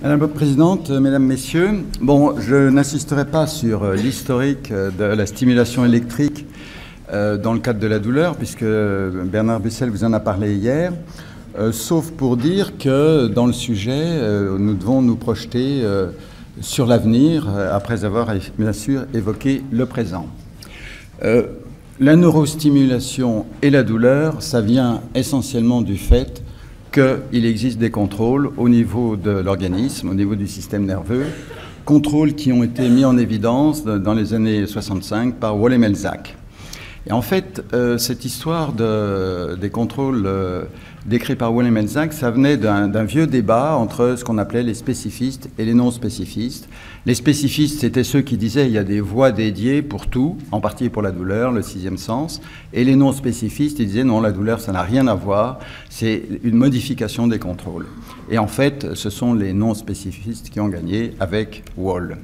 Madame la Présidente, Mesdames, Messieurs, bon, je n'insisterai pas sur l'historique de la stimulation électrique dans le cadre de la douleur, puisque Bernard Bussel vous en a parlé hier, sauf pour dire que dans le sujet, nous devons nous projeter sur l'avenir, après avoir bien sûr évoqué le présent. La neurostimulation et la douleur, ça vient essentiellement du fait qu'il existe des contrôles au niveau de l'organisme, au niveau du système nerveux, contrôles qui ont été mis en évidence dans les années 65 par Wole-Melzack. Et en fait, cette histoire des contrôles décrits par Wole-Melzack, ça venait d'un vieux débat entre ce qu'on appelait les spécifistes et les non-spécifistes. Les spécifistes, c'était ceux qui disaient qu'il y a des voies dédiées pour tout, en partie pour la douleur, le sixième sens. Et les non-spécifistes, ils disaient non, la douleur, ça n'a rien à voir, c'est une modification des contrôles. Et en fait, ce sont les non-spécifistes qui ont gagné avec Wole.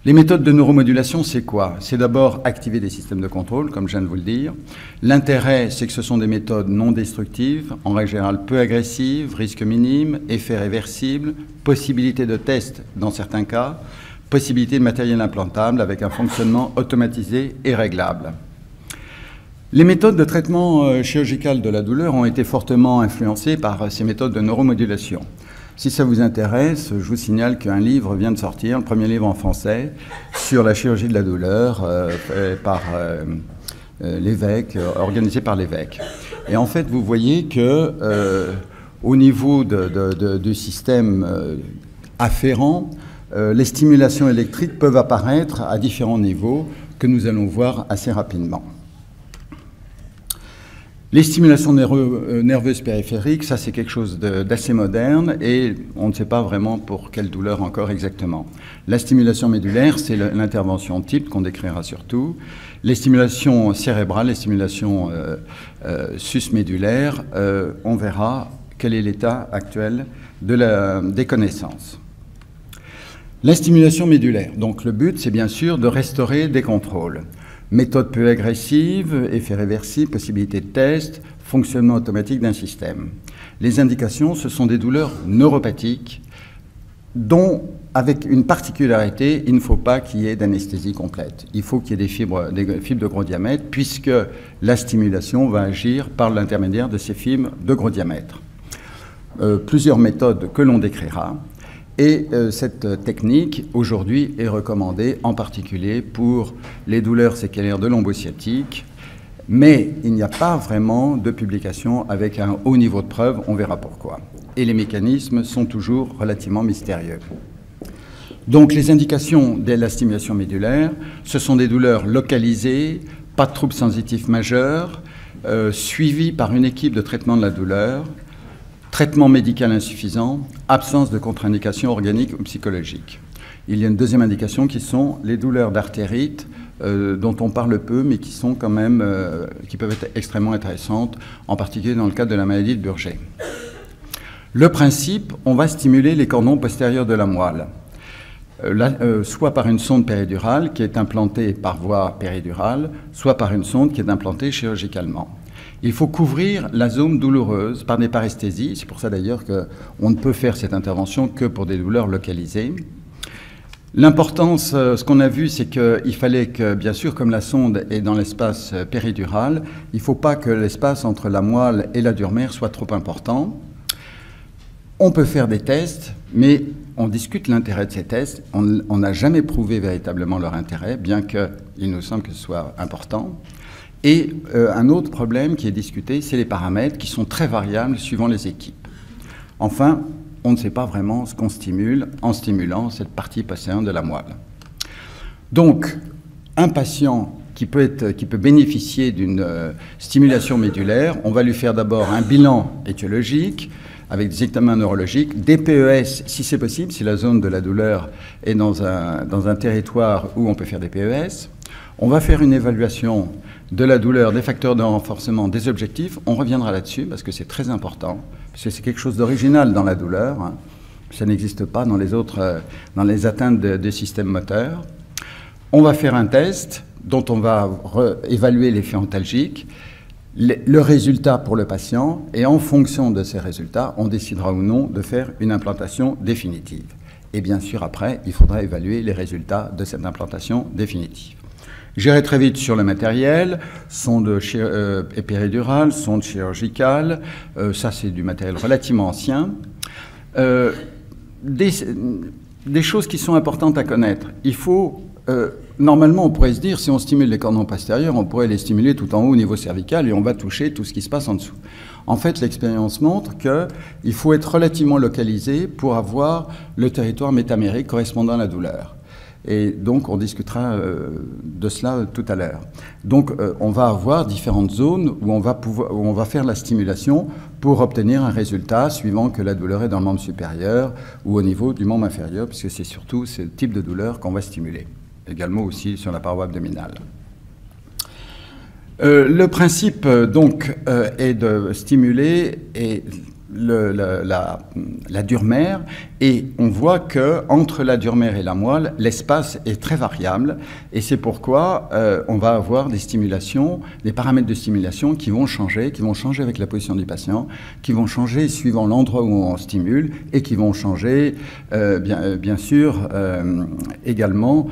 Les méthodes de neuromodulation, c'est quoi? C'est d'abord activer des systèmes de contrôle, comme je viens de vous le dire. L'intérêt, c'est que ce sont des méthodes non destructives, en règle générale peu agressives, risque minime, effet réversible, possibilité de test dans certains cas, possibilité de matériel implantable avec un fonctionnement automatisé et réglable. Les méthodes de traitement chirurgical de la douleur ont été fortement influencées par ces méthodes de neuromodulation. Si ça vous intéresse, je vous signale qu'un livre vient de sortir, le premier livre en français, sur la chirurgie de la douleur par l'évêque, organisé par l'évêque. Et en fait, vous voyez que au niveau du système afférent, les stimulations électriques peuvent apparaître à différents niveaux que nous allons voir assez rapidement. Les stimulations nerveuses périphériques, ça c'est quelque chose d'assez moderne et on ne sait pas vraiment pour quelle douleur encore exactement. La stimulation médulaire, c'est l'intervention type qu'on décrira surtout. Les stimulations cérébrales, les stimulations susmédulaires, on verra quel est l'état actuel des connaissances. La stimulation médulaire, donc le but c'est bien sûr de restaurer des contrôles. Méthode peu agressive, effet réversible, possibilité de test, fonctionnement automatique d'un système. Les indications, ce sont des douleurs neuropathiques dont, avec une particularité, il ne faut pas qu'il y ait d'anesthésie complète. Il faut qu'il y ait des fibres de gros diamètre, puisque la stimulation va agir par l'intermédiaire de ces fibres de gros diamètre. Plusieurs méthodes que l'on décrira. Et cette technique, aujourd'hui, est recommandée en particulier pour les douleurs séquelaires de l'ombo-sciatique, mais il n'y a pas vraiment de publication avec un haut niveau de preuve, on verra pourquoi. Et les mécanismes sont toujours relativement mystérieux. Donc les indications de la stimulation médulaire, ce sont des douleurs localisées, pas de troubles sensitifs majeurs, suivies par une équipe de traitement de la douleur, traitement médical insuffisant, absence de contre-indication organique ou psychologique. Il y a une deuxième indication qui sont les douleurs d'artérite, dont on parle peu, mais qui sont quand même, qui peuvent être extrêmement intéressantes, en particulier dans le cadre de la maladie de Burger. Le principe, on va stimuler les cordons postérieurs de la moelle, soit par une sonde péridurale qui est implantée par voie péridurale, soit par une sonde qui est implantée chirurgicalement. Il faut couvrir la zone douloureuse par des paresthésies. C'est pour ça d'ailleurs qu'on ne peut faire cette intervention que pour des douleurs localisées. L'importance, ce qu'on a vu, c'est qu'il fallait que, bien sûr, comme la sonde est dans l'espace péridural, il ne faut pas que l'espace entre la moelle et la dure mère soit trop important. On peut faire des tests, mais on discute l'intérêt de ces tests. On n'a jamais prouvé véritablement leur intérêt, bien qu'il nous semble que ce soit important. Et un autre problème qui est discuté, c'est les paramètres qui sont très variables suivant les équipes. Enfin, on ne sait pas vraiment ce qu'on stimule en stimulant cette partie postérieure de la moelle. Donc, un patient qui peut bénéficier d'une stimulation médulaire, on va lui faire d'abord un bilan étiologique avec des examens neurologiques, des PES si c'est possible, si la zone de la douleur est dans un territoire où on peut faire des PES. On va faire une évaluation de la douleur, des facteurs de renforcement, des objectifs. On reviendra là-dessus parce que c'est très important, parce que c'est quelque chose d'original dans la douleur. Hein. Ça n'existe pas dans les atteintes des systèmes moteurs. On va faire un test dont on va évaluer l'effet antalgique. le résultat pour le patient, et en fonction de ces résultats, on décidera ou non de faire une implantation définitive. Et bien sûr, après, il faudra évaluer les résultats de cette implantation définitive. J'irai très vite sur le matériel, sonde péridurale, sonde chirurgicale, ça c'est du matériel relativement ancien. Des choses qui sont importantes à connaître. Il faut, normalement on pourrait se dire, si on stimule les cordons postérieurs, on pourrait les stimuler tout en haut au niveau cervical et on va toucher tout ce qui se passe en dessous. En fait, l'expérience montre qu'il faut être relativement localisé pour avoir le territoire métamérique correspondant à la douleur. Et donc, on discutera de cela tout à l'heure. Donc, on va avoir différentes zones où on va faire la stimulation pour obtenir un résultat suivant que la douleur est dans le membre supérieur ou au niveau du membre inférieur, puisque c'est surtout ce type de douleur qu'on va stimuler. Également aussi sur la paroi abdominale. Le principe, donc, est de stimuler la dure mère, et on voit qu'entre la dure mère et la moelle, l'espace est très variable, et c'est pourquoi on va avoir des stimulations, des paramètres de stimulation qui vont changer avec la position du patient, qui vont changer suivant l'endroit où on stimule, et qui vont changer, bien sûr, également,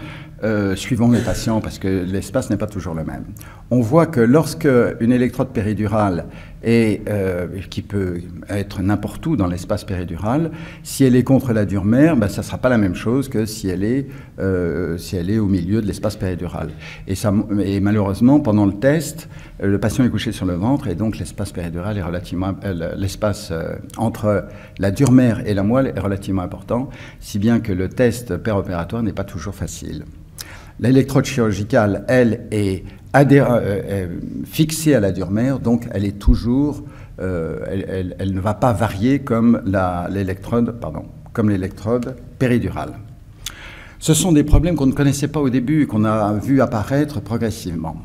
suivant les patients, parce que l'espace n'est pas toujours le même. On voit que lorsque une électrode péridurale qui peut être n'importe où dans l'espace péridural, si elle est contre la dure mère, ça ne sera pas la même chose que si elle est au milieu de l'espace péridural. Et malheureusement, pendant le test, le patient est couché sur le ventre, et donc l'espace péridural est relativement, l'espace entre la dure mère et la moelle est relativement important, si bien que le test péropératoire n'est pas toujours facile. L'électrode chirurgicale, elle, est fixée à la dure mère, donc elle est toujours, elle ne va pas varier comme l'électrode péridurale. Ce sont des problèmes qu'on ne connaissait pas au début, qu'on a vu apparaître progressivement.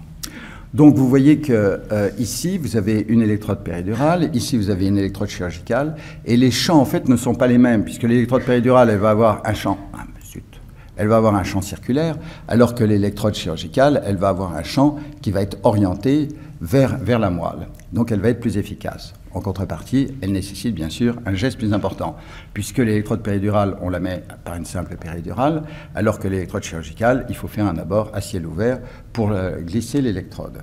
Donc vous voyez que ici, vous avez une électrode péridurale, ici vous avez une électrode chirurgicale, et les champs en fait ne sont pas les mêmes, puisque l'électrode péridurale, elle va avoir un champ. Elle va avoir un champ circulaire, alors que l'électrode chirurgicale, elle va avoir un champ qui va être orienté vers la moelle. Donc elle va être plus efficace. En contrepartie, elle nécessite bien sûr un geste plus important, puisque l'électrode péridurale, on la met par une simple péridurale, alors que l'électrode chirurgicale, il faut faire un abord à ciel ouvert pour glisser l'électrode.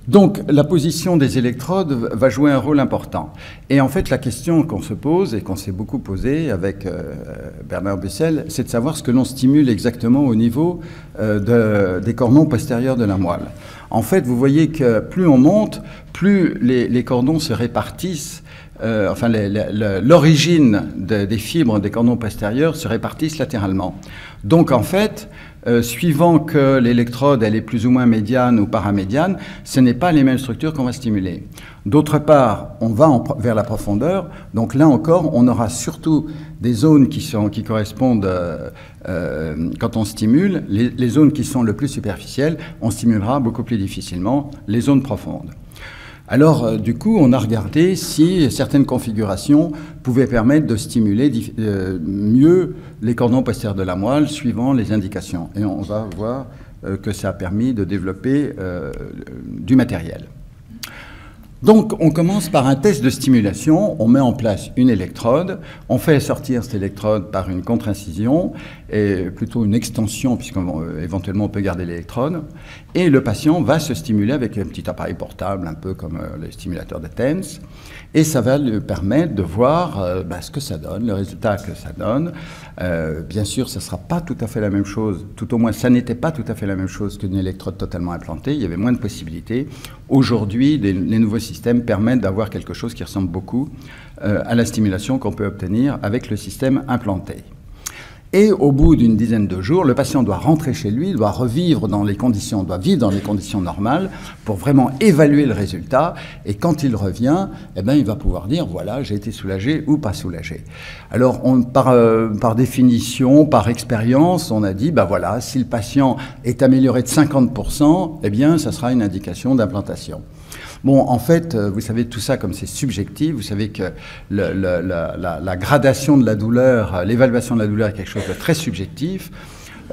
Donc, la position des électrodes va jouer un rôle important. Et en fait, la question qu'on se pose, et qu'on s'est beaucoup posée avec Bernard Bussel, c'est de savoir ce que l'on stimule exactement au niveau des cordons postérieurs de la moelle. En fait, vous voyez que plus on monte, plus les cordons se répartissent, l'origine des fibres des cordons postérieurs se répartissent latéralement. Donc, en fait, suivant que l'électrode elle est plus ou moins médiane ou paramédiane, ce n'est pas les mêmes structures qu'on va stimuler. D'autre part, on va vers la profondeur, donc là encore, on aura surtout des zones qui correspondent, quand on stimule, les zones qui sont le plus superficielles, on stimulera beaucoup plus difficilement les zones profondes. Alors, du coup, on a regardé si certaines configurations pouvaient permettre de stimuler mieux les cordons postérieurs de la moelle suivant les indications. Et on va voir que ça a permis de développer du matériel. Donc, on commence par un test de stimulation. On met en place une électrode. On fait sortir cette électrode par une contre-incision, et plutôt une extension, puisqu'éventuellement on peut garder l'électrode. Et le patient va se stimuler avec un petit appareil portable, un peu comme les stimulateurs de TENS. Et ça va lui permettre de voir ce que ça donne, le résultat que ça donne. Bien sûr, ça ne sera pas tout à fait la même chose, tout au moins ça n'était pas tout à fait la même chose qu'une électrode totalement implantée, il y avait moins de possibilités. Aujourd'hui, les nouveaux systèmes permettent d'avoir quelque chose qui ressemble beaucoup à la stimulation qu'on peut obtenir avec le système implanté. Et au bout d'une dizaine de jours, le patient doit rentrer chez lui, doit vivre dans les conditions normales pour vraiment évaluer le résultat. Et quand il revient, il va pouvoir dire, voilà, j'ai été soulagé ou pas soulagé. Alors, par définition, par expérience, on a dit, voilà, si le patient est amélioré de 50%, ça sera une indication d'implantation. Bon, en fait, vous savez, tout ça, comme c'est subjectif, vous savez que la gradation de la douleur, l'évaluation de la douleur est quelque chose de très subjectif.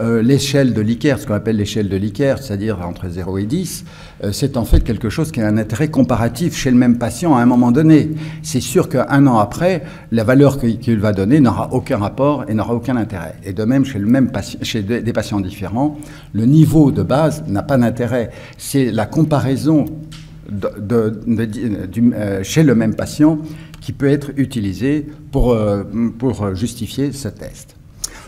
l'échelle de Likert, ce qu'on appelle l'échelle de Likert, c'est-à-dire entre 0 et 10, c'est en fait quelque chose qui a un intérêt comparatif chez le même patient à un moment donné. C'est sûr qu'un an après, la valeur qu'il va donner n'aura aucun rapport et n'aura aucun intérêt. Et de même, chez des patients différents, le niveau de base n'a pas d'intérêt. C'est la comparaison chez le même patient qui peut être utilisée pour justifier ce test.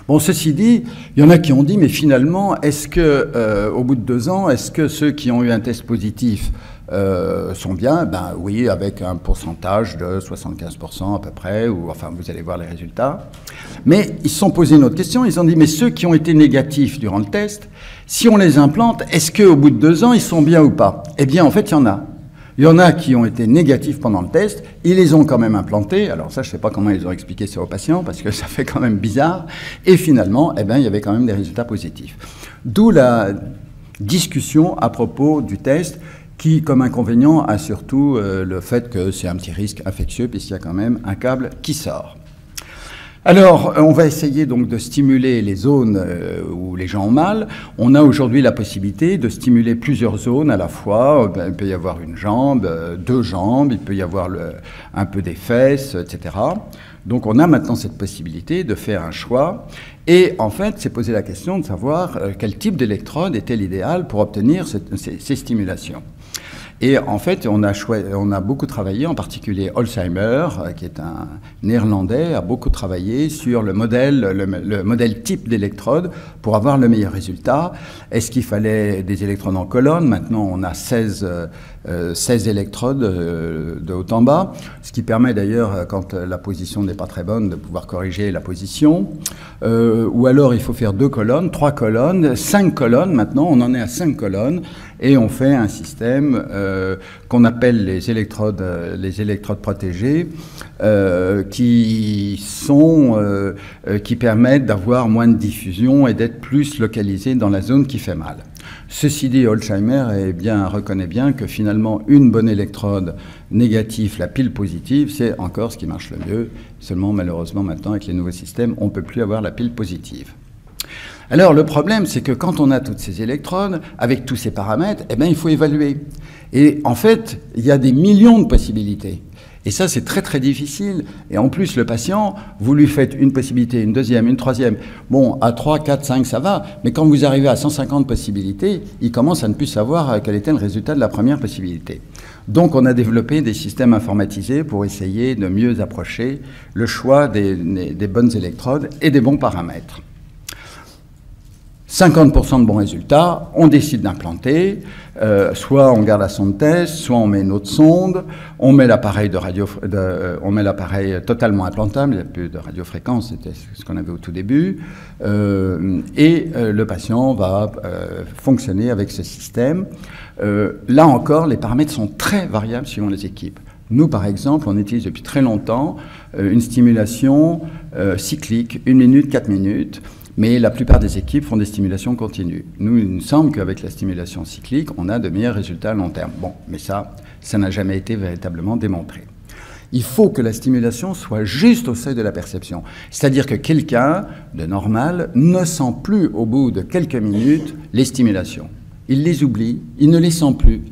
Bon, ceci dit, il y en a qui ont dit, mais finalement, est-ce que, au bout de 2 ans, est-ce que ceux qui ont eu un test positif sont bien? Ben oui, avec un pourcentage de 75% à peu près, ou enfin, vous allez voir les résultats. Mais ils se sont posés une autre question, ils ont dit, mais ceux qui ont été négatifs durant le test, si on les implante, est-ce qu'au bout de 2 ans, ils sont bien ou pas? Eh bien, en fait, il y en a. Il y en a qui ont été négatifs pendant le test, ils les ont quand même implantés. Alors ça, je ne sais pas comment ils ont expliqué ça aux patients, parce que ça fait quand même bizarre. Et finalement, eh bien, il y avait quand même des résultats positifs. D'où la discussion à propos du test, qui, comme inconvénient, a surtout le fait que c'est un petit risque infectieux, puisqu'il y a quand même un câble qui sort. Alors, on va essayer donc de stimuler les zones où les gens ont mal. On a aujourd'hui la possibilité de stimuler plusieurs zones à la fois. Il peut y avoir une jambe, 2 jambes, il peut y avoir un peu des fesses, etc. Donc on a maintenant cette possibilité de faire un choix. Et en fait, c'est poser la question de savoir quel type d'électrode était l'idéal pour obtenir ces stimulations. Et en fait, on a beaucoup travaillé, en particulier Holzheimer, qui est un néerlandais, a beaucoup travaillé sur le modèle type d'électrode pour avoir le meilleur résultat. Est-ce qu'il fallait des électrodes en colonne? Maintenant, on a 16 électrodes de haut en bas, ce qui permet d'ailleurs, quand la position n'est pas très bonne, de pouvoir corriger la position. Ou alors, il faut faire 2 colonnes, 3 colonnes, 5 colonnes. Maintenant, on en est à 5 colonnes. Et on fait un système qu'on appelle les électrodes protégées, qui permettent d'avoir moins de diffusion et d'être plus localisés dans la zone qui fait mal. Ceci dit, Holzheimer reconnaît bien que finalement une bonne électrode négative, la pile positive, c'est encore ce qui marche le mieux. Seulement, malheureusement, maintenant, avec les nouveaux systèmes, on ne peut plus avoir la pile positive. Alors, le problème, c'est que quand on a toutes ces électrodes, avec tous ces paramètres, eh bien, il faut évaluer. Et en fait, il y a des millions de possibilités. Et ça, c'est très, très difficile. Et en plus, le patient, vous lui faites une possibilité, une deuxième, une troisième. Bon, à 3, 4, 5, ça va. Mais quand vous arrivez à 150 possibilités, il commence à ne plus savoir quel était le résultat de la première possibilité. Donc, on a développé des systèmes informatisés pour essayer de mieux approcher le choix des bonnes électrodes et des bons paramètres. 50% de bons résultats, on décide d'implanter, soit on garde la sonde test, soit on met une autre sonde, on met l'appareil totalement implantable, il n'y a plus de radiofréquence, c'était ce qu'on avait au tout début, et le patient va fonctionner avec ce système. Là encore, les paramètres sont très variables suivant les équipes. Nous, par exemple, on utilise depuis très longtemps une stimulation cyclique, 1 minute, 4 minutes, mais la plupart des équipes font des stimulations continues. Nous, il nous semble qu'avec la stimulation cyclique, on a de meilleurs résultats à long terme. Bon, mais ça n'a jamais été véritablement démontré. Il faut que la stimulation soit juste au seuil de la perception. C'est-à-dire que quelqu'un de normal ne sent plus au bout de quelques minutes les stimulations. Il les oublie, il ne les sent plus.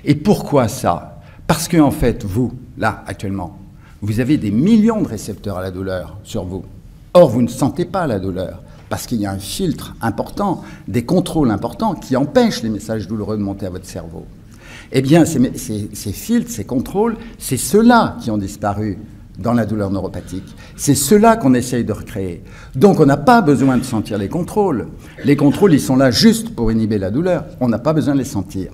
Et pourquoi ça? Parce qu'en fait, vous, là, actuellement, vous avez des millions de récepteurs à la douleur sur vous. Or, vous ne sentez pas la douleur. Parce qu'il y a un filtre important, des contrôles importants qui empêchent les messages douloureux de monter à votre cerveau. Eh bien, ces filtres, ces contrôles, c'est ceux-là qui ont disparu dans la douleur neuropathique. C'est ceux-là qu'on essaye de recréer. Donc, on n'a pas besoin de sentir les contrôles. Les contrôles, ils sont là juste pour inhiber la douleur. On n'a pas besoin de les sentir.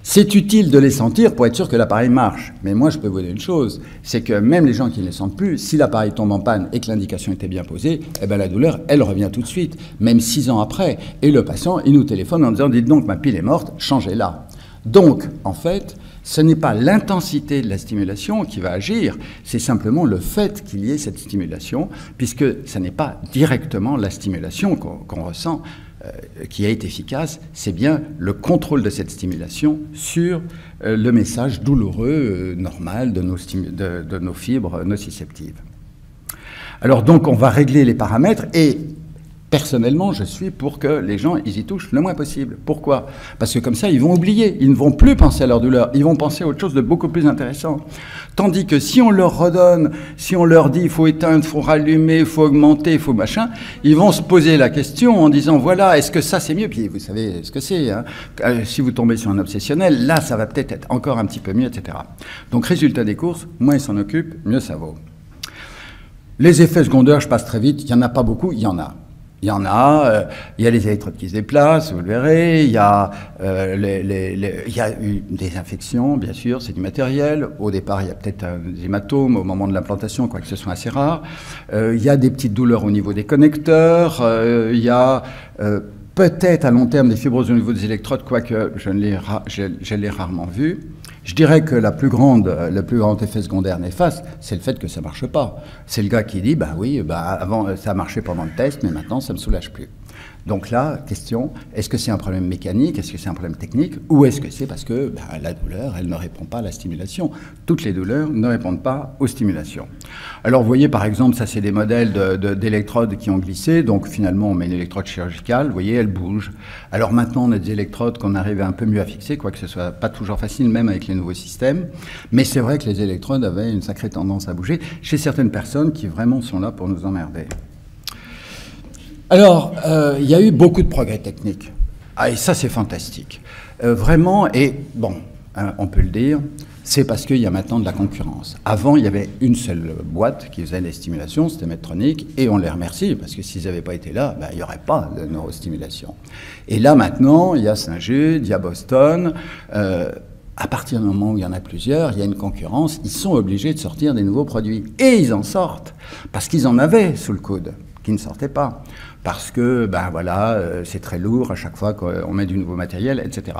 C'est utile de les sentir pour être sûr que l'appareil marche. Mais moi, je peux vous dire une chose, c'est que même les gens qui ne les sentent plus, si l'appareil tombe en panne et que l'indication était bien posée, eh bien la douleur, elle revient tout de suite, même 6 ans après. Et le patient, il nous téléphone en disant « Dites donc, ma pile est morte, changez-la ». Donc, en fait, ce n'est pas l'intensité de la stimulation qui va agir, c'est simplement le fait qu'il y ait cette stimulation, puisque ce n'est pas directement la stimulation qu'on ressent qui est efficace, c'est bien le contrôle de cette stimulation sur le message douloureux normal de nos fibres nociceptives. Alors donc on va régler les paramètres et Personnellement, je suis pour que les gens ils y touchent le moins possible. Pourquoi? Parce que comme ça, ils vont oublier. Ils ne vont plus penser à leur douleur. Ils vont penser à autre chose de beaucoup plus intéressant. Tandis que si on leur redonne, si on leur dit il faut éteindre, il faut rallumer, il faut augmenter, il faut machin, ils vont se poser la question en disant voilà, est-ce que ça c'est mieux? Puis vous savez ce que c'est. Hein. Si vous tombez sur un obsessionnel, là ça va peut-être être encore un petit peu mieux, etc. Donc résultat des courses, moins ils s'en occupent, mieux ça vaut. Les effets secondaires, je passe très vite, il n'y en a pas beaucoup, il y en a. Il y en a, il y a les électrodes qui se déplacent, vous le verrez, il y a, il y a eu des infections, bien sûr, c'est du matériel. Au départ, il y a peut-être des hématomes au moment de l'implantation, quoique ce soit assez rare. Il y a des petites douleurs au niveau des connecteurs, il y a peut-être à long terme des fibroses au niveau des électrodes, quoique je l'ai rarement vu. Je dirais que le plus grand effet secondaire néfaste, c'est le fait que ça ne marche pas. C'est le gars qui dit, bah oui, avant ça marchait pendant le test, mais maintenant ça ne me soulage plus. Donc là, question, est-ce que c'est un problème mécanique, est-ce que c'est un problème technique, ou est-ce que c'est parce que la douleur, elle ne répond pas à la stimulation? Toutes les douleurs ne répondent pas aux stimulations. Alors vous voyez par exemple, ça c'est des modèles d'électrodes qui ont glissé, donc finalement on met une électrode chirurgicale, vous voyez, elle bouge. Alors maintenant on a des électrodes qu'on arrive un peu mieux à fixer, quoique ce soit pas toujours facile, même avec les nouveaux systèmes, mais c'est vrai que les électrodes avaient une sacrée tendance à bouger chez certaines personnes qui vraiment sont là pour nous emmerder. Alors, il y a eu beaucoup de progrès techniques. Ah, et ça, c'est fantastique. Vraiment, et bon, hein, on peut le dire, c'est parce qu'il y a maintenant de la concurrence. Avant, il y avait une seule boîte qui faisait les stimulations, c'était Medtronic, et on les remercie, parce que s'ils n'avaient pas été là, il n'y aurait pas de neurostimulation. Et là, maintenant, il y a Saint-Jude, il y a Boston. À partir du moment où il y en a plusieurs, il y a une concurrence, ils sont obligés de sortir des nouveaux produits. Et ils en sortent, parce qu'ils en avaient sous le coude, qui ne sortaient pas. Parce que, voilà, c'est très lourd à chaque fois qu'on met du nouveau matériel, etc.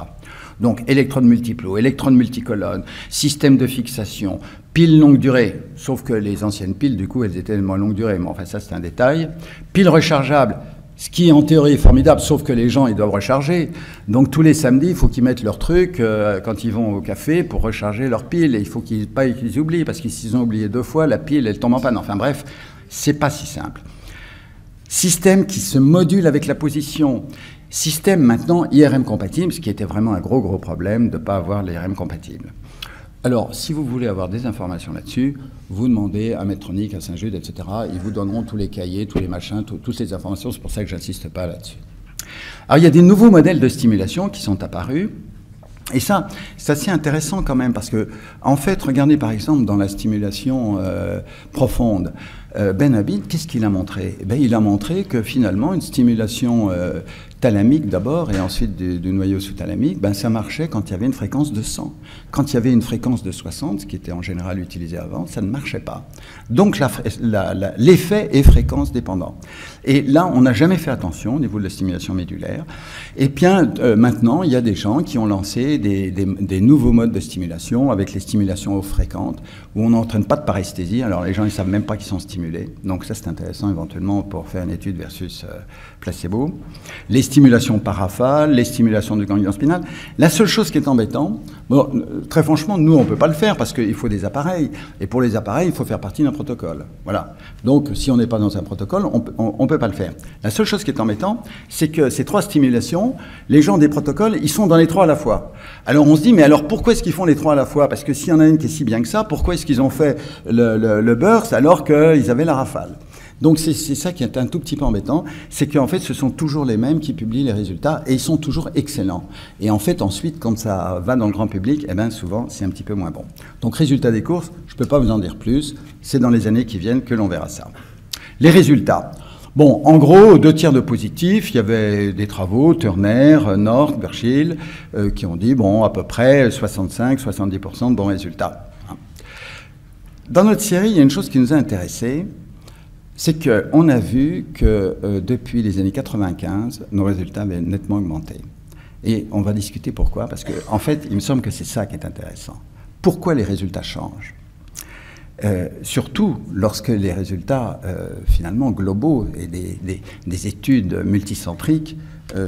Donc, électrodes multiplo, électrodes multicolonnes, système de fixation, piles longue durée, sauf que les anciennes piles, du coup, elles étaient tellement longue durée, mais enfin, ça, c'est un détail. Piles rechargeables, ce qui, en théorie, est formidable, sauf que les gens, ils doivent recharger. Donc, tous les samedis, il faut qu'ils mettent leur truc quand ils vont au café pour recharger leur pile. Et il faut qu'ils oublient, parce que s'ils ont oublié 2 fois, la pile, elle tombe en panne. Enfin, bref, c'est pas si simple. Système qui se module avec la position. Système maintenant IRM compatible, ce qui était vraiment un gros problème de ne pas avoir l'IRM compatible. Alors, si vous voulez avoir des informations là-dessus, vous demandez à Medtronic, à Saint-Jude, etc. Ils vous donneront tous les cahiers, tous les machins, toutes les informations. C'est pour ça que je n'insiste pas là-dessus. Alors, il y a des nouveaux modèles de stimulation qui sont apparus. Et ça, c'est assez intéressant quand même, parce que, en fait, regardez par exemple dans la stimulation profonde, Ben Habib, qu'est-ce qu'il a montré? Il a montré que finalement, une stimulation thalamique d'abord, et ensuite du noyau sous-thalamique, ça marchait quand il y avait une fréquence de 100. Quand il y avait une fréquence de 60, ce qui était en général utilisé avant, ça ne marchait pas. Donc l'effet est fréquence dépendant. Et là, on n'a jamais fait attention au niveau de la stimulation médulaire. Et bien, maintenant, il y a des gens qui ont lancé des nouveaux modes de stimulation avec les stimulations fréquentes, où on n'entraîne pas de paresthésie. Alors les gens ne savent même pas qu'ils sont stimulés. Donc ça, c'est intéressant éventuellement pour faire une étude versus placebo. Les stimulations par rafale, les stimulations du ganglion spinal. La seule chose qui est embêtante, bon, très franchement, nous, on ne peut pas le faire parce qu'il faut des appareils. Et pour les appareils, il faut faire partie d'un protocole. Voilà. Donc, si on n'est pas dans un protocole, on ne peut pas le faire. La seule chose qui est embêtante, c'est que ces 3 stimulations, les gens des protocoles, ils sont dans les 3 à la fois. Alors, on se dit, mais alors pourquoi est-ce qu'ils font les 3 à la fois? Parce que s'il y en a une qui est si bien que ça, pourquoi est-ce qu'ils ont fait le burst alors qu'ils avaient la rafale? Donc c'est ça qui est un tout petit peu embêtant, c'est qu'en fait ce sont toujours les mêmes qui publient les résultats et ils sont toujours excellents. Et en fait ensuite quand ça va dans le grand public, souvent c'est un petit peu moins bon. Donc résultats des courses, je ne peux pas vous en dire plus, c'est dans les années qui viennent que l'on verra ça. Les résultats. Bon, en gros, 2 tiers de positifs, il y avait des travaux, Turner, North, Burchill, qui ont dit, bon, à peu près 65-70% de bons résultats. Dans notre série, il y a une chose qui nous a intéressés, c'est qu'on a vu que depuis les années 95, nos résultats avaient nettement augmenté. Et on va discuter pourquoi, parce qu'en fait, il me semble que c'est ça qui est intéressant. Pourquoi les résultats changent? Surtout lorsque les résultats finalement globaux et des études multicentriques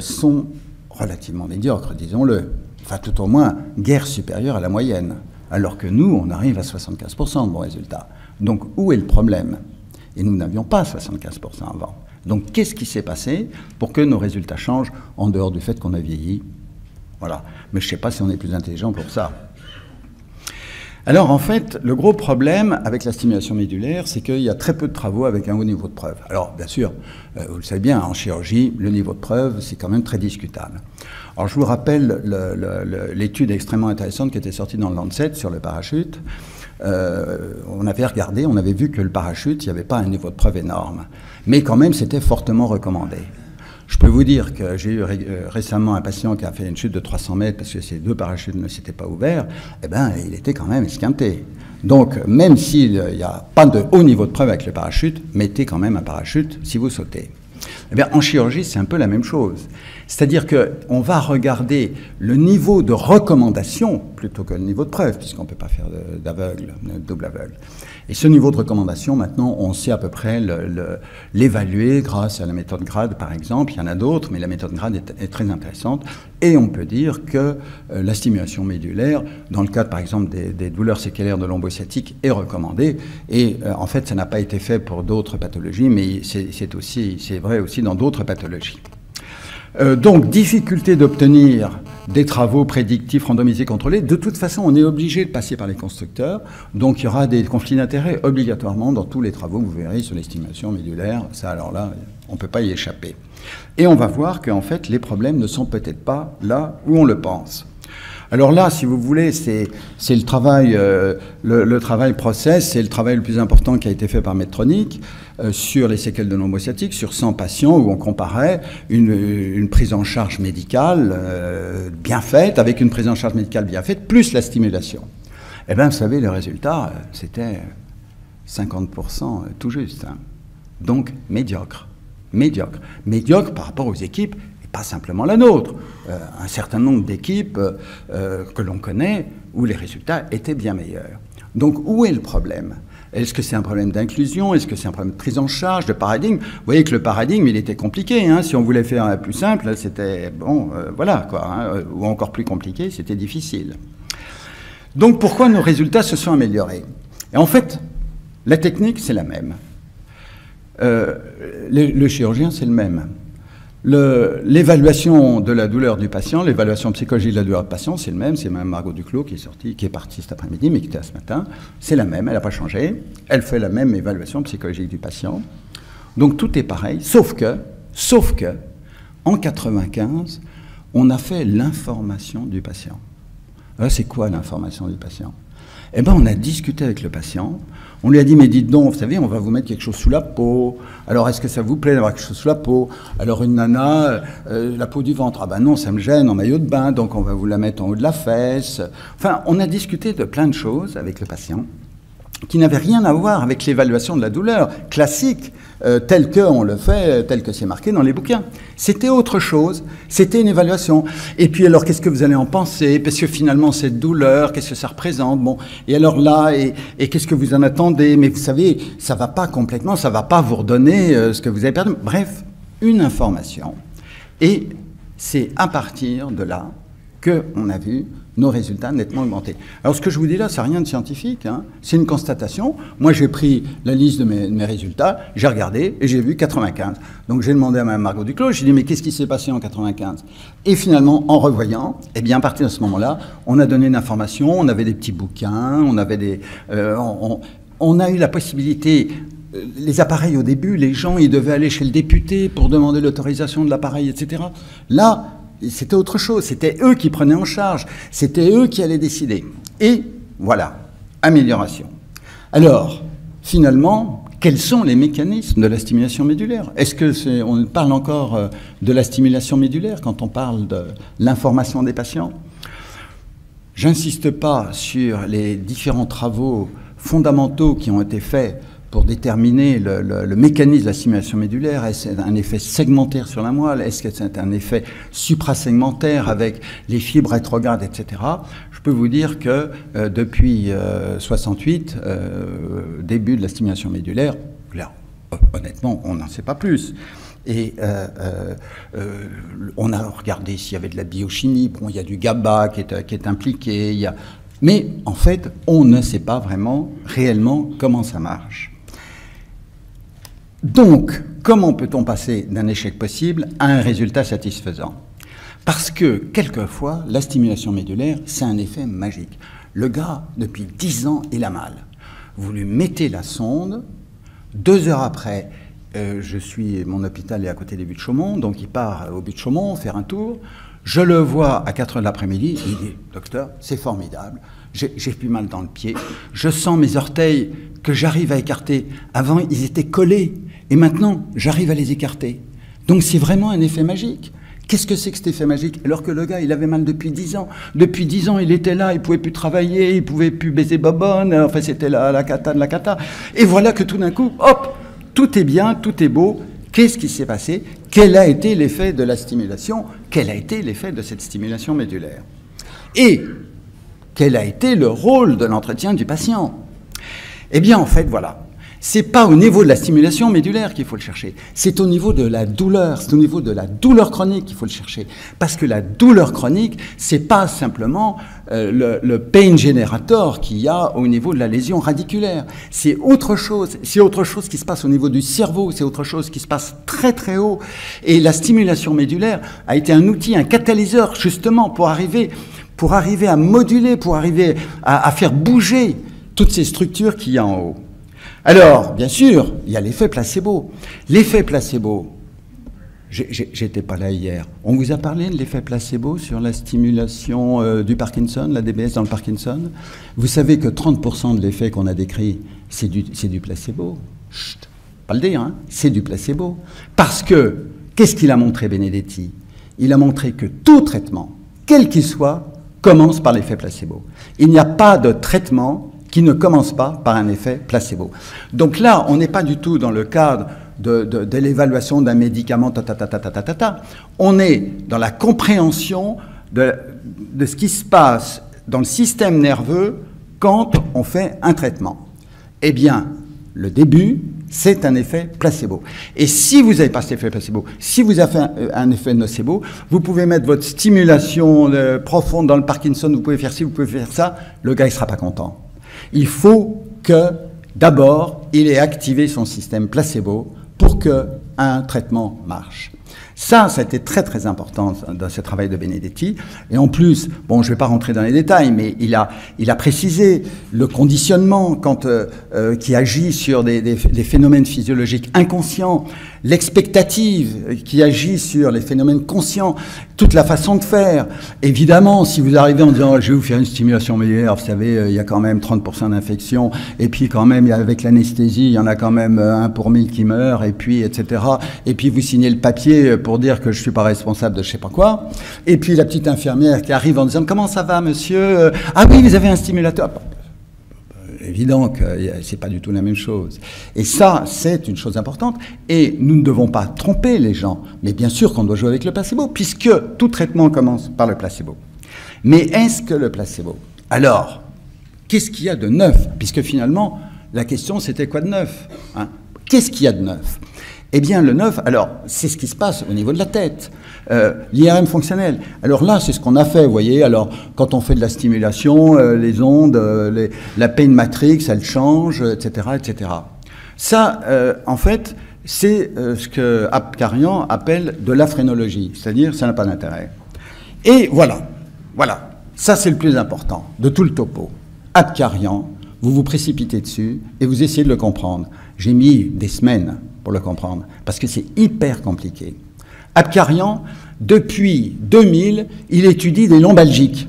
sont relativement médiocres, disons-le. Enfin, tout au moins, guère supérieure à la moyenne. Alors que nous, on arrive à 75% de bons résultats. Donc, où est le problème? Et nous n'avions pas 75% avant. Donc qu'est-ce qui s'est passé pour que nos résultats changent, en dehors du fait qu'on a vieilli? Voilà. Mais je ne sais pas si on est plus intelligent pour ça. Alors en fait, le gros problème avec la stimulation médulaire, c'est qu'il y a très peu de travaux avec un haut niveau de preuve. Alors bien sûr, vous le savez bien, en chirurgie, le niveau de preuve, c'est quand même très discutable. Alors je vous rappelle l'étude extrêmement intéressante qui était sortie dans le Lancet sur le parachute. On avait regardé, on avait vu que le parachute, il n'y avait pas un niveau de preuve énorme. Mais quand même, c'était fortement recommandé. Je peux vous dire que j'ai eu récemment un patient qui a fait une chute de 300 mètres parce que ses 2 parachutes ne s'étaient pas ouverts. Eh bien, il était quand même esquinté. Donc, même s'il n'y a pas de haut niveau de preuve avec le parachute, mettez quand même un parachute si vous sautez. Eh bien, en chirurgie, c'est un peu la même chose. C'est-à-dire qu'on va regarder le niveau de recommandation plutôt que le niveau de preuve, puisqu'on ne peut pas faire d'aveugle, de double aveugle. Et ce niveau de recommandation, maintenant, on sait à peu près l'évaluer grâce à la méthode GRADE, par exemple. Il y en a d'autres, mais la méthode GRADE est très intéressante. Et on peut dire que la stimulation médulaire, dans le cadre, par exemple, des douleurs séquelaires de l'ombo sciatique, est recommandée. Et en fait, ça n'a pas été fait pour d'autres pathologies, mais c'est vrai aussi dans d'autres pathologies. Donc, difficulté d'obtenir des travaux prédictifs randomisés contrôlés. De toute façon, on est obligé de passer par les constructeurs. Donc, il y aura des conflits d'intérêts obligatoirement dans tous les travaux que vous verrez sur les stimulations médulaires. Ça, alors là, on ne peut pas y échapper. Et on va voir qu'en fait, les problèmes ne sont peut-être pas là où on le pense. Alors là, si vous voulez, c'est le travail, le travail process, c'est le travail le plus important qui a été fait par Medtronic sur les séquelles de l'ombo sciatique, sur 100 patients où on comparait une prise en charge médicale bien faite avec une prise en charge médicale bien faite, plus la stimulation. Eh bien, vous savez, le résultat, c'était 50% tout juste. Hein. Donc, médiocre. Médiocre. Médiocre par rapport aux équipes, pas simplement la nôtre, un certain nombre d'équipes que l'on connaît où les résultats étaient bien meilleurs. Donc où est le problème? Est-ce que c'est un problème d'inclusion? Est-ce que c'est un problème de prise en charge, de paradigme? Vous voyez que le paradigme, il était compliqué. Hein. Si on voulait faire un plus simple, c'était bon, voilà quoi. Hein. Ou encore plus compliqué, c'était difficile. Donc pourquoi nos résultats se sont améliorés? Et en fait, la technique, c'est la même. Le chirurgien, c'est le même. L'évaluation de la douleur du patient, l'évaluation psychologique de la douleur du patient, c'est le même. C'est même Margot Duclos qui est partie cet après-midi, mais qui était là ce matin. C'est la même, elle n'a pas changé. Elle fait la même évaluation psychologique du patient. Donc tout est pareil, sauf que, en 1995, on a fait l'information du patient. Alors, c'est quoi l'information du patient? Eh bien, on a discuté avec le patient. On lui a dit, mais dites donc, vous savez, on va vous mettre quelque chose sous la peau. Alors, est-ce que ça vous plaît d'avoir quelque chose sous la peau? Alors, une nana, la peau du ventre. Ah ben non, ça me gêne en maillot de bain, donc on va vous la mettre en haut de la fesse. Enfin, on a discuté de plein de choses avec le patient qui n'avaient rien à voir avec l'évaluation de la douleur classique, tel qu'on le fait, tel que c'est marqué dans les bouquins. C'était autre chose, c'était une évaluation. Et puis alors, qu'est-ce que vous allez en penser? Parce que finalement, cette douleur, qu'est-ce que ça représente? Bon, et alors là, et qu'est-ce que vous en attendez? Mais vous savez, ça ne va pas complètement, ça ne va pas vous redonner ce que vous avez perdu. Bref, une information. Et c'est à partir de là qu'on a vu nos résultats nettement augmentés. Alors ce que je vous dis là, c'est rien de scientifique, hein. C'est une constatation. Moi, j'ai pris la liste de mes résultats, j'ai regardé et j'ai vu 95. Donc j'ai demandé à Mme Margot Duclos, j'ai dit mais qu'est-ce qui s'est passé en 95? Et finalement, en revoyant, eh bien à partir de ce moment-là, on a donné une information, on avait des petits bouquins, on avait on a eu la possibilité. Les appareils au début, les gens, ils devaient aller chez le député pour demander l'autorisation de l'appareil, etc. Là, c'était autre chose, c'était eux qui prenaient en charge, c'était eux qui allaient décider. Et voilà, amélioration. Alors, finalement, quels sont les mécanismes de la stimulation médulaire? Est-ce que on parle encore de la stimulation médulaire quand on parle de l'information des patients? J'insiste pas sur les différents travaux fondamentaux qui ont été faits pour déterminer le mécanisme de la stimulation médulaire. Est-ce un effet segmentaire sur la moelle? Est-ce que c'est un effet suprasegmentaire avec les fibres rétrogrades, etc. Je peux vous dire que depuis 68, début de la stimulation médulaire, là, honnêtement, on n'en sait pas plus. Et on a regardé s'il y avait de la biochimie. Bon, il y a du GABA qui est impliqué. Mais en fait, on ne sait pas vraiment, réellement, comment ça marche. Donc, comment peut-on passer d'un échec possible à un résultat satisfaisant? Parce que, quelquefois, la stimulation médulaire, c'est un effet magique. Le gars, depuis 10 ans, il a mal. Vous lui mettez la sonde, 2 heures après, mon hôpital est à côté des Buttes-Chaumont, donc il part au Buttes-Chaumont faire un tour. Je le vois à 4 heures de l'après-midi, il dit « Docteur, c'est formidable, j'ai plus mal dans le pied, je sens mes orteils que j'arrive à écarter. Avant, ils étaient collés, et maintenant, j'arrive à les écarter. Donc c'est vraiment un effet magique. » Qu'est-ce que c'est que cet effet magique? Alors que le gars, il avait mal depuis 10 ans. Depuis 10 ans, il était là, il pouvait plus travailler, il pouvait plus baiser bobonne, enfin c'était la cata de la cata. Et voilà que tout d'un coup, hop, tout est bien, tout est beau. Qu'est-ce qui s'est passé? Quel a été l'effet de la stimulation? Quel a été l'effet de cette stimulation médulaire? Et quel a été le rôle de l'entretien du patient? Eh bien, en fait, voilà. C'est pas au niveau de la stimulation médulaire qu'il faut le chercher, c'est au niveau de la douleur, c'est au niveau de la douleur chronique qu'il faut le chercher. Parce que la douleur chronique, c'est pas simplement le pain generator qu'il y a au niveau de la lésion radiculaire. C'est autre chose qui se passe au niveau du cerveau, c'est autre chose qui se passe très très haut. Et la stimulation médulaire a été un outil, un catalyseur justement pour arriver à moduler, pour arriver à faire bouger toutes ces structures qu'il y a en haut. Alors, bien sûr, il y a l'effet placebo. L'effet placebo, j'étais pas là hier. On vous a parlé de l'effet placebo sur la stimulation du Parkinson, la DBS dans le Parkinson. Vous savez que 30% de l'effet qu'on a décrit, c'est du placebo. Chut, pas le dire, hein, c'est du placebo. Parce que, qu'est-ce qu'il a montré, Benedetti? Il a montré que tout traitement, quel qu'il soit, commence par l'effet placebo. Il n'y a pas de traitement qui ne commence pas par un effet placebo. Donc là, on n'est pas du tout dans le cadre de l'évaluation d'un médicament, on est dans la compréhension de ce qui se passe dans le système nerveux quand on fait un traitement. Eh bien, le début, c'est un effet placebo. Et si vous n'avez pas cet effet placebo, si vous avez un effet nocebo, vous pouvez mettre votre stimulation profonde dans le Parkinson, vous pouvez faire ci, vous pouvez faire ça, le gars, il ne sera pas content. Il faut que, d'abord, il ait activé son système placebo pour qu'un traitement marche. Ça a été très très important dans ce travail de Benedetti. Et en plus, bon, je ne vais pas rentrer dans les détails, mais il a précisé le conditionnement qui agit sur des phénomènes physiologiques inconscients, l'expectative qui agit sur les phénomènes conscients, toute la façon de faire. Évidemment, si vous arrivez en disant « je vais vous faire une stimulation médulaire, vous savez, il y a quand même 30% d'infections, et puis quand même, avec l'anesthésie, il y en a quand même 1 pour 1000 qui meurent, et puis, etc. Et puis vous signez le papier pour dire que je ne suis pas responsable de je ne sais pas quoi. Et puis la petite infirmière qui arrive en disant « comment ça va, monsieur? Ah oui, vous avez un stimulateur ?» Évident que ce n'est pas du tout la même chose. Et ça, c'est une chose importante. Et nous ne devons pas tromper les gens. Mais bien sûr qu'on doit jouer avec le placebo, puisque tout traitement commence par le placebo. Mais est-ce que le placebo? Alors, qu'est-ce qu'il y a de neuf? Puisque finalement, la question, c'était quoi de neuf, hein? Qu'est-ce qu'il y a de neuf? Eh bien, le neuf, alors, c'est ce qui se passe au niveau de la tête. L'IRM fonctionnel. Alors là, c'est ce qu'on a fait, vous voyez. Alors, quand on fait de la stimulation, les ondes, la pain matrix, elle change, etc., etc. Ça, en fait, c'est ce que Apkarian appelle de la phrénologie, c'est-à-dire ça n'a pas d'intérêt. Et voilà, ça c'est le plus important de tout le topo. Apkarian, vous vous précipitez dessus et vous essayez de le comprendre. J'ai mis des semaines pour le comprendre, parce que c'est hyper compliqué. Apkarian, depuis 2000, il étudie les lombalgiques.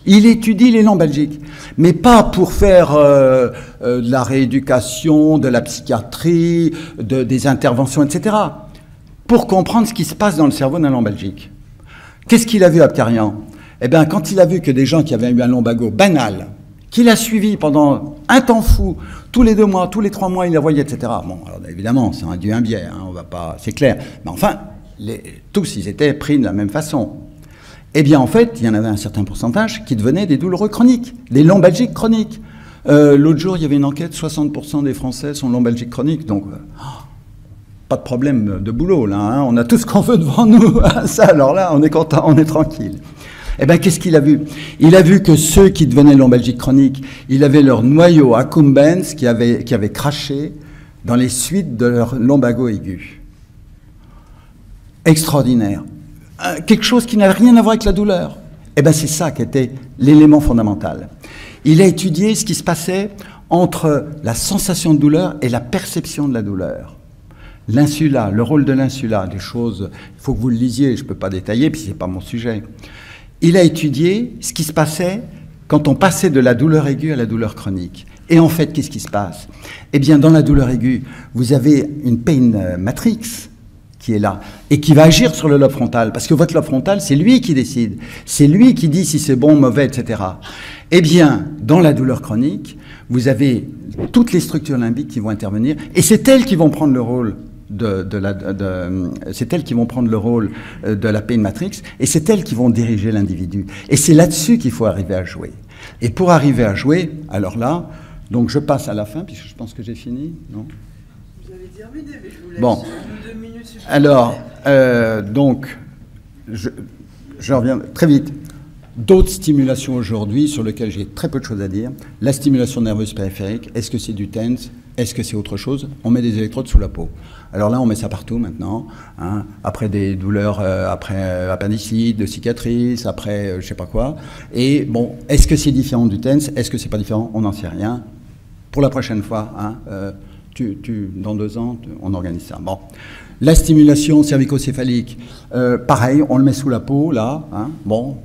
Il étudie les lombalgiques, mais pas pour faire de la rééducation, de la psychiatrie, des interventions, etc. Pour comprendre ce qui se passe dans le cerveau d'un lombalgique. Qu'est-ce qu'il a vu, Apkarian? Eh bien, quand il a vu que des gens qui avaient eu un lombago banal, qu'il a suivi pendant un temps fou, tous les 2 mois, tous les 3 mois, il la voyait, etc. Bon, alors évidemment, c'est un dieu, un biais, hein, on va pas, c'est clair. Mais enfin, tous, ils étaient pris de la même façon. Eh bien, en fait, il y en avait un certain pourcentage qui devenaient des douloureux chroniques, des lombalgiques chroniques. L'autre jour, il y avait une enquête, 60% des Français sont lombalgiques chroniques, donc pas de problème de boulot, là, hein, on a tout ce qu'on veut devant nous. Ça, alors là, on est content, on est tranquille. Eh bien, qu'est-ce qu'il a vu? Il a vu que ceux qui devenaient lombalgiques chroniques, il avait leur noyau accumbens qui avait craché dans les suites de leur lombago aigu. Extraordinaire. Quelque chose qui n'a rien à voir avec la douleur. Eh bien, c'est ça qui était l'élément fondamental. Il a étudié ce qui se passait entre la sensation de douleur et la perception de la douleur. L'insula, le rôle de l'insula, des choses, il faut que vous le lisiez, je ne peux pas détailler, puis ce n'est pas mon sujet. Il a étudié ce qui se passait quand on passait de la douleur aiguë à la douleur chronique. Et en fait, qu'est-ce qui se passe? Eh bien, dans la douleur aiguë, vous avez une pain matrix qui est là, et qui va agir sur le lobe frontal, parce que votre lobe frontal, c'est lui qui décide, c'est lui qui dit si c'est bon, mauvais, etc. Eh bien, dans la douleur chronique, vous avez toutes les structures limbiques qui vont intervenir, et c'est elles qui vont prendre le rôle c'est elles qui vont prendre le rôle de la pain matrix, et c'est elles qui vont diriger l'individu. Et c'est là-dessus qu'il faut arriver à jouer. Et pour arriver à jouer, alors là, donc je passe à la fin, puisque je pense que j'ai fini, non ? Vous avez terminé, mais je vous laisse bon. 2 minutes supplémentaires. Alors, donc, je reviens très vite. D'autres stimulations aujourd'hui sur lesquelles j'ai très peu de choses à dire. La stimulation nerveuse périphérique, est-ce que c'est du TENS? Est-ce que c'est autre chose? On met des électrodes sous la peau. Alors là, on met ça partout maintenant, hein, après des douleurs, après appendicite, de cicatrices, après je sais pas quoi. Et bon, est-ce que c'est différent du TENS? Est-ce que c'est pas différent? On n'en sait rien. Pour la prochaine fois, hein, dans 2 ans, on organise ça. Bon. La stimulation cervicocéphalique, pareil, on le met sous la peau, là. Hein, bon,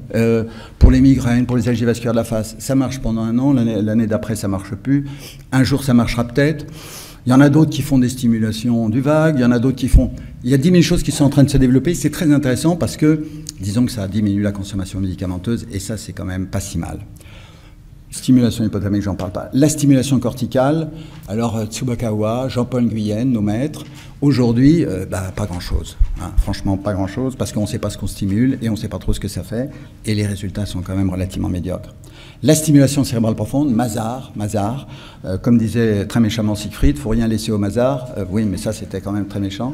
pour les migraines, pour les algies vasculaires de la face, ça marche pendant 1 an, l'année d'après, ça ne marche plus. Un jour, ça marchera peut-être. Il y en a d'autres qui font des stimulations du vague, il y en a d'autres qui font... Il y a 10 000 choses qui sont en train de se développer. C'est très intéressant parce que, disons que ça diminue la consommation médicamenteuse, et ça, c'est quand même pas si mal. Stimulation hypothalamique, j'en parle pas. La stimulation corticale, alors Tsubakawa, Jean-Paul Nguyen, nos maîtres, aujourd'hui, pas grand-chose. Hein, franchement, pas grand-chose, parce qu'on ne sait pas ce qu'on stimule et on ne sait pas trop ce que ça fait, et les résultats sont quand même relativement médiocres. La stimulation cérébrale profonde, Mazar, comme disait très méchamment Siegfried, il ne faut rien laisser au Mazar. Oui, mais ça, c'était quand même très méchant.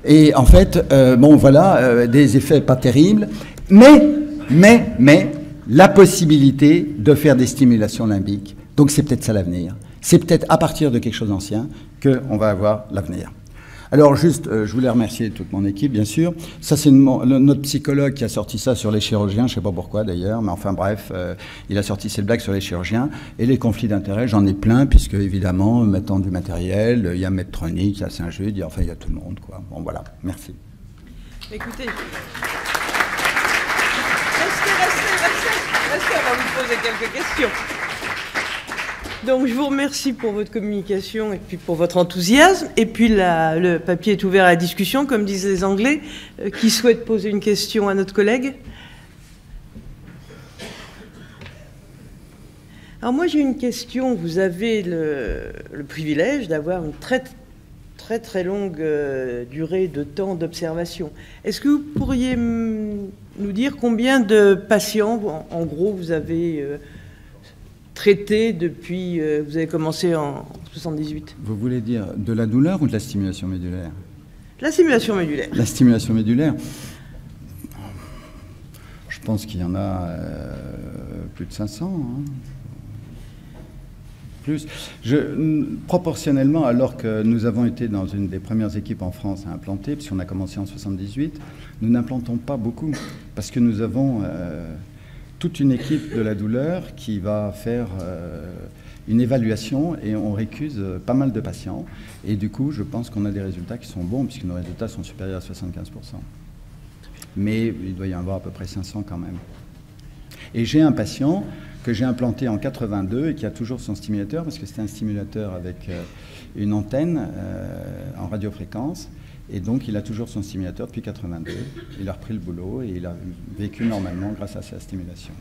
Et en fait, bon, voilà, des effets pas terribles, mais la possibilité de faire des stimulations limbiques. Donc c'est peut-être ça l'avenir. C'est peut-être à partir de quelque chose d'ancien qu'on va avoir l'avenir. Alors juste, je voulais remercier toute mon équipe, bien sûr. Ça, c'est notre psychologue qui a sorti ça sur les chirurgiens, je ne sais pas pourquoi d'ailleurs, mais enfin bref, il a sorti cette blague sur les chirurgiens. Et les conflits d'intérêts, j'en ai plein, puisque évidemment, mettant du matériel, il y a Medtronic, il y a Saint-Jude, enfin il y a tout le monde, quoi. Bon voilà, merci. Écoutez... Restez, on va vous poser quelques questions. Donc je vous remercie pour votre communication et puis pour votre enthousiasme. Et puis le papier est ouvert à la discussion, comme disent les Anglais. Qui souhaite poser une question à notre collègue? Alors moi j'ai une question. Vous avez le privilège d'avoir une très longue durée de temps d'observation. Est-ce que vous pourriez nous dire combien de patients, en gros, vous avez traité depuis, vous avez commencé en 78? Vous voulez dire de la douleur ou de la stimulation médulaire? La stimulation médulaire. La stimulation médulaire, je pense qu'il y en a plus de 500. Hein. Plus. Proportionnellement, alors que nous avons été dans une des premières équipes en France à implanter, puisqu'on a commencé en 78, nous n'implantons pas beaucoup, parce que nous avons toute une équipe de la douleur qui va faire une évaluation et on récuse pas mal de patients. Et du coup, je pense qu'on a des résultats qui sont bons, puisque nos résultats sont supérieurs à 75%. Mais il doit y en avoir à peu près 500 quand même. Et j'ai un patient que j'ai implanté en 82 et qui a toujours son stimulateur, parce que c'était un stimulateur avec une antenne en radiofréquence, et donc il a toujours son stimulateur depuis 82. Il a repris le boulot et il a vécu normalement grâce à sa stimulation.